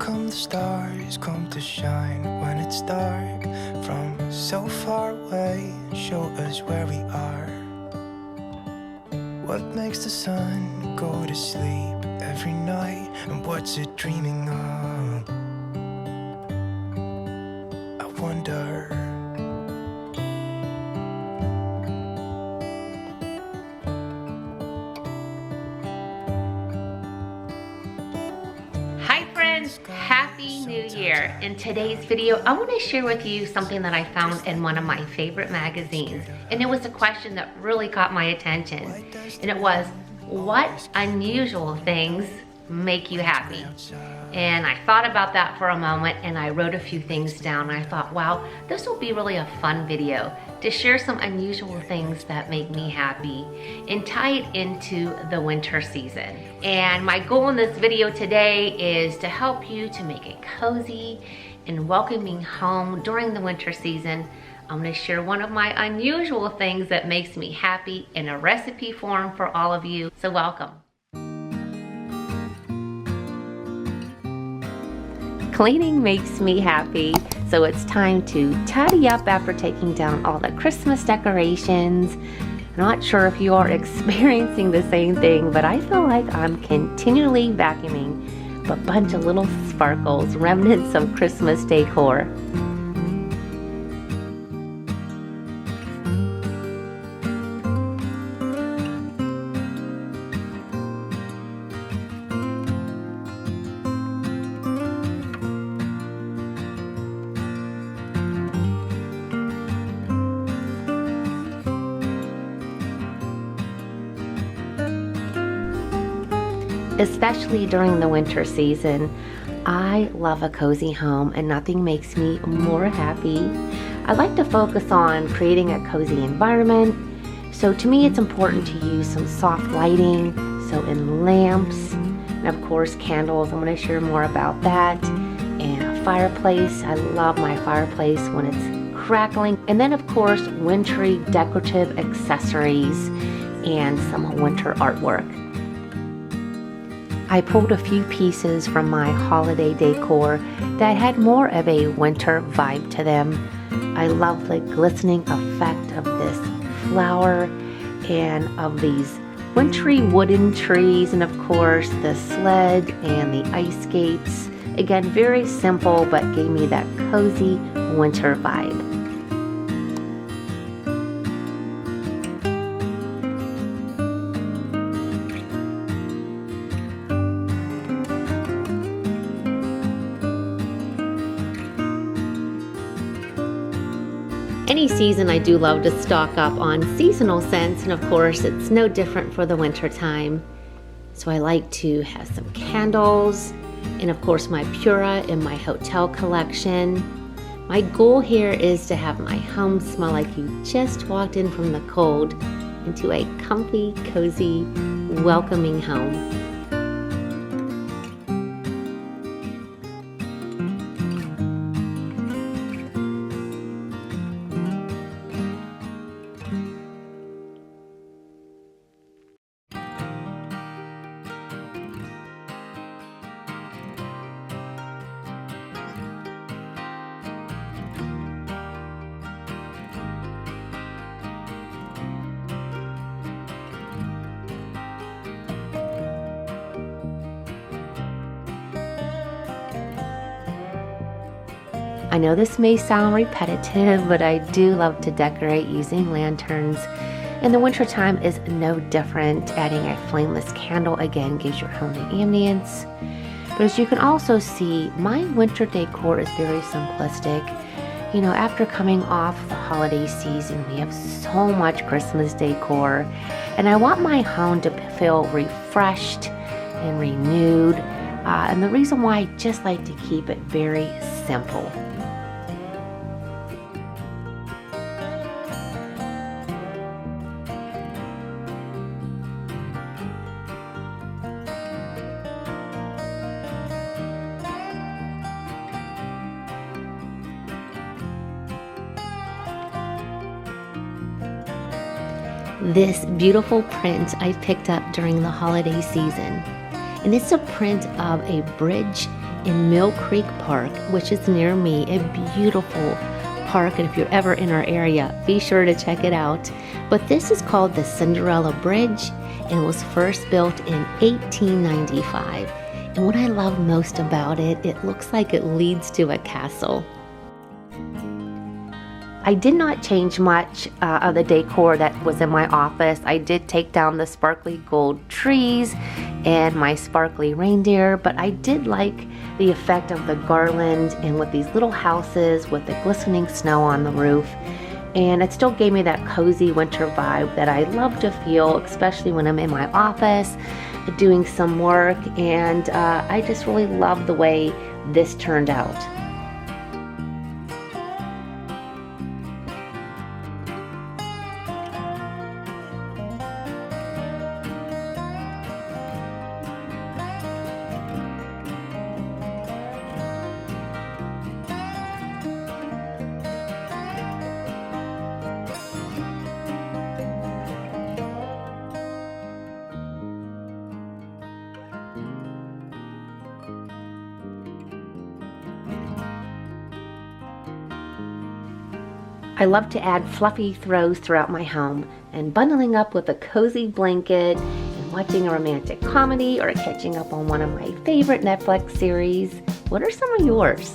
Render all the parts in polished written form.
come the stars, come to shine when it's dark. From so far away, show us where we are. What makes the sun go to sleep every night, and what's it dreaming of? I wonder. Hi friends, Happy New Year. In today's video, I want to share with you something that I found in one of my favorite magazines. And it was a question that really caught my attention. And it was, what unusual things make you happy? And I thought about that for a moment and I wrote a few things down. And I thought, wow, this will be really a fun video to share some unusual things that make me happy and tie it into the winter season. And my goal in this video today is to help you to make a cozy and welcoming home during the winter season. I'm going to share one of my unusual things that makes me happy in a recipe form for all of you. So welcome. Cleaning makes me happy, so it's time to tidy up after taking down all the Christmas decorations. I'm not sure if you are experiencing the same thing, but I feel like I'm continually vacuuming a bunch of little sparkles, remnants of Christmas decor. Especially during the winter season, I love a cozy home and nothing makes me more happy. I like to focus on creating a cozy environment. So to me, it's important to use some soft lighting, so in lamps, and of course candles. I'm going to share more about that. And a fireplace. I love my fireplace when it's crackling. And then of course, wintry decorative accessories and some winter artwork. I pulled a few pieces from my holiday decor that had more of a winter vibe to them. I love the glistening effect of this flower and of these wintry wooden trees, and of course the sled and the ice skates. Again, very simple, but gave me that cozy winter vibe. Any season, I do love to stock up on seasonal scents, and of course it's no different for the winter time. So I like to have some candles and of course my Pura in my hotel collection. My goal here is to have my home smell like you just walked in from the cold into a comfy, cozy, welcoming home. I know this may sound repetitive, but I do love to decorate using lanterns. And the winter time is no different. Adding a flameless candle again gives your home the ambience. But as you can also see, my winter decor is very simplistic. You know, after coming off the holiday season, we have so much Christmas decor. And I want my home to feel refreshed and renewed. And the reason why I just like to keep it very simple. This beautiful print I picked up during the holiday season. And it's a print of a bridge in Mill Creek Park, which is near me, a beautiful park, and if you're ever in our area, be sure to check it out. But this is called the Cinderella Bridge and was first built in 1895. And what I love most about it, it looks like it leads to a castle. I did not change much of the decor that was in my office. I did take down the sparkly gold trees and my sparkly reindeer, but I did like the effect of the garland and with these little houses with the glistening snow on the roof. And it still gave me that cozy winter vibe that I love to feel, especially when I'm in my office doing some work. And I just really love the way this turned out. I love to add fluffy throws throughout my home, and bundling up with a cozy blanket and watching a romantic comedy or catching up on one of my favorite Netflix series. What are some of yours?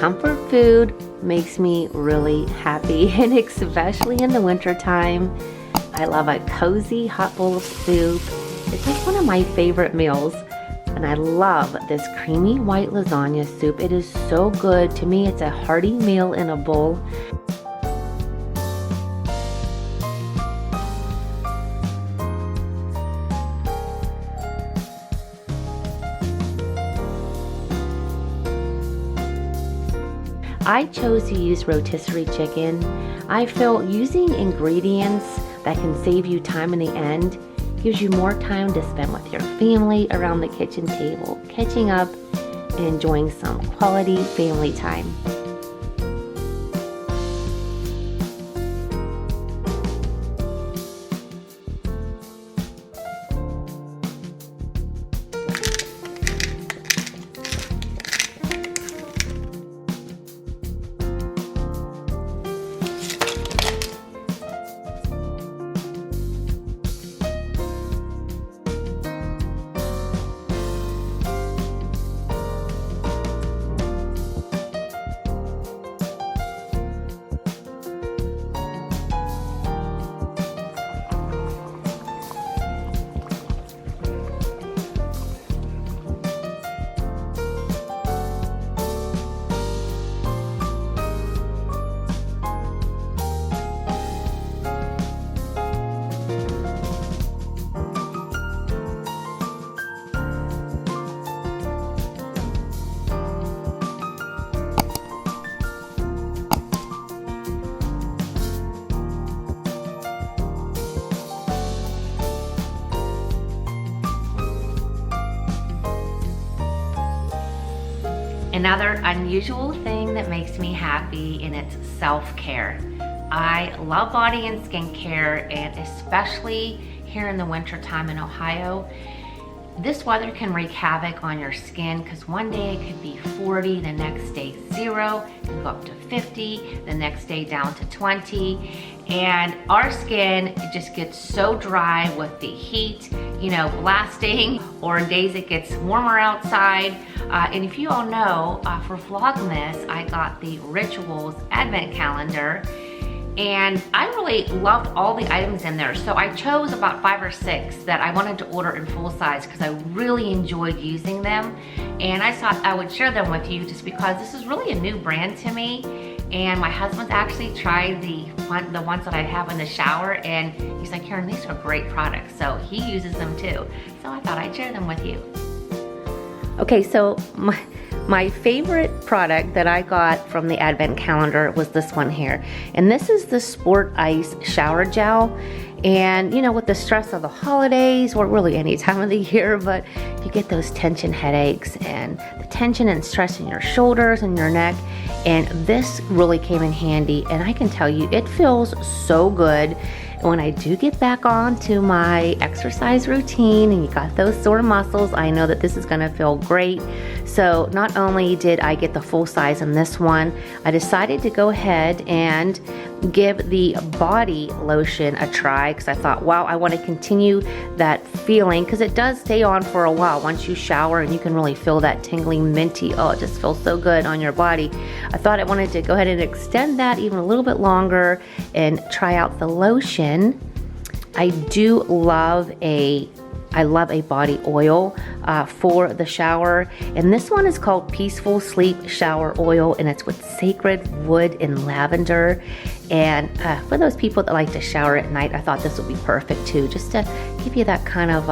Comfort food makes me really happy, and especially in the winter time. I love a cozy hot bowl of soup. It's like one of my favorite meals. And I love this creamy white lasagna soup. It is so good. To me, it's a hearty meal in a bowl. I chose to use rotisserie chicken. I feel using ingredients that can save you time in the end gives you more time to spend with your family around the kitchen table, catching up and enjoying some quality family time. Another unusual thing that makes me happy, and it's self-care. I love body and skincare, and especially here in the winter time in Ohio, this weather can wreak havoc on your skin because one day it could be 40, the next day 0, it can go up to 50, the next day down to 20. And our skin just gets so dry with the heat, blasting, or in days it gets warmer outside. And if you all know, for Vlogmas, I got the Rituals Advent Calendar, and I really loved all the items in there. So I chose about 5 or 6 that I wanted to order in full size because I really enjoyed using them. And I thought I would share them with you just because this is really a new brand to me. And my husband's actually tried the ones that I have in the shower, and he's like, Karen, these are great products. So he uses them too. So I thought I'd share them with you. Okay, so my favorite product that I got from the advent calendar was this one here. And this is the Sport Ice Shower Gel. And you know, with the stress of the holidays, or really any time of the year, but you get those tension headaches and the tension and stress in your shoulders and your neck. And this really came in handy, and I can tell you, it feels so good. When I do get back on to my exercise routine and you got those sore muscles, I know that this is gonna feel great. So not only did I get the full size in this one, I decided to go ahead and give the body lotion a try, because I thought, wow, I want to continue that feeling, because it does stay on for a while once you shower, and you can really feel that tingling minty, oh, it just feels so good on your body. I thought I wanted to go ahead and extend that even a little bit longer and try out the lotion. I do love a body oil for the shower, and this one is called Peaceful Sleep Shower Oil, and it's with sacred wood and lavender. And for those people that like to shower at night, I thought this would be perfect too, just to give you that kind of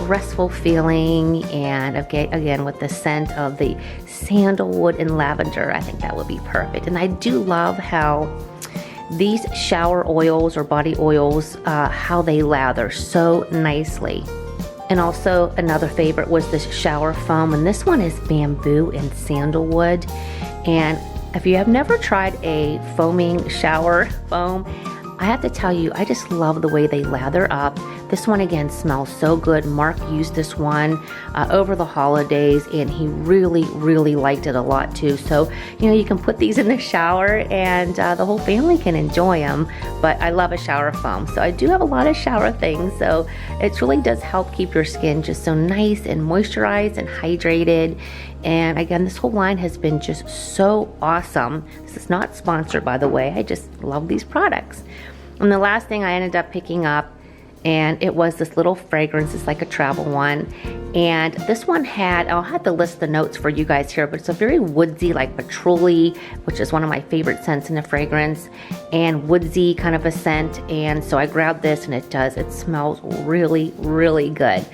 restful feeling. And again, with the scent of the sandalwood and lavender, I think that would be perfect. And I do love how these shower oils or body oils, how they lather so nicely. And also another favorite was this shower foam, and this one is bamboo and sandalwood. And if you have never tried a foaming shower foam, I have to tell you, I just love the way they lather up. This one again smells so good. Mark used this one over the holidays, and he really liked it a lot too. So, you know, you can put these in the shower and the whole family can enjoy them. But I love a shower foam. So I do have a lot of shower things. So it really does help keep your skin just so nice and moisturized and hydrated. And again, this whole line has been just so awesome. This is not sponsored, by the way. I just love these products. And the last thing I ended up picking up, and it was this little fragrance. It's like a travel one. And this one had, I'll have to list the notes for you guys here, but it's a very woodsy, like patchouli, which is one of my favorite scents in the fragrance, and woodsy kind of a scent. And so I grabbed this, and it smells really good.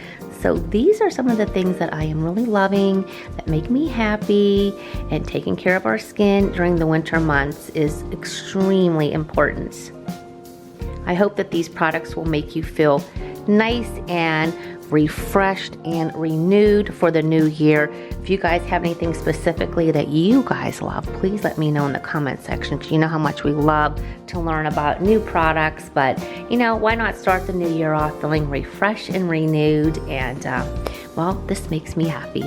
So these are some of the things that I am really loving, that make me happy, and taking care of our skin during the winter months is extremely important. I hope that these products will make you feel nice and refreshed and renewed for the new year. If you guys have anything specifically that you guys love, please let me know in the comment section, because you know how much we love to learn about new products. But you know, why not start the new year off feeling refreshed and renewed? And well, this makes me happy.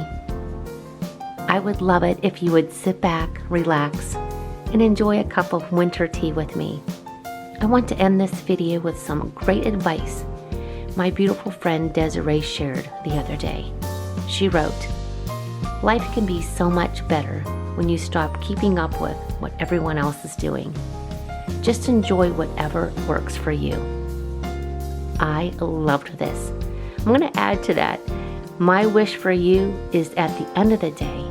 I would love it if you would sit back, relax, and enjoy a cup of winter tea with me. I want to end this video with some great advice my beautiful friend Desiree shared the other day. She wrote, "Life can be so much better when you stop keeping up with what everyone else is doing. Just enjoy whatever works for you." I loved this. I'm going to add to that. My wish for you is, at the end of the day,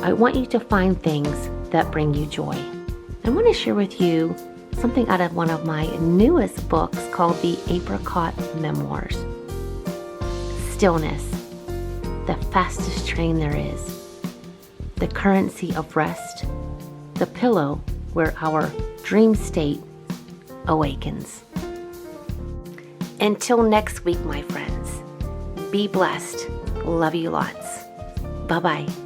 I want you to find things that bring you joy. I want to share with you something out of one of my newest books called The Apricot Memoirs. Stillness, the fastest train there is. The currency of rest, the pillow where our dream state awakens. Until next week, my friends, be blessed. Love you lots. Bye-bye.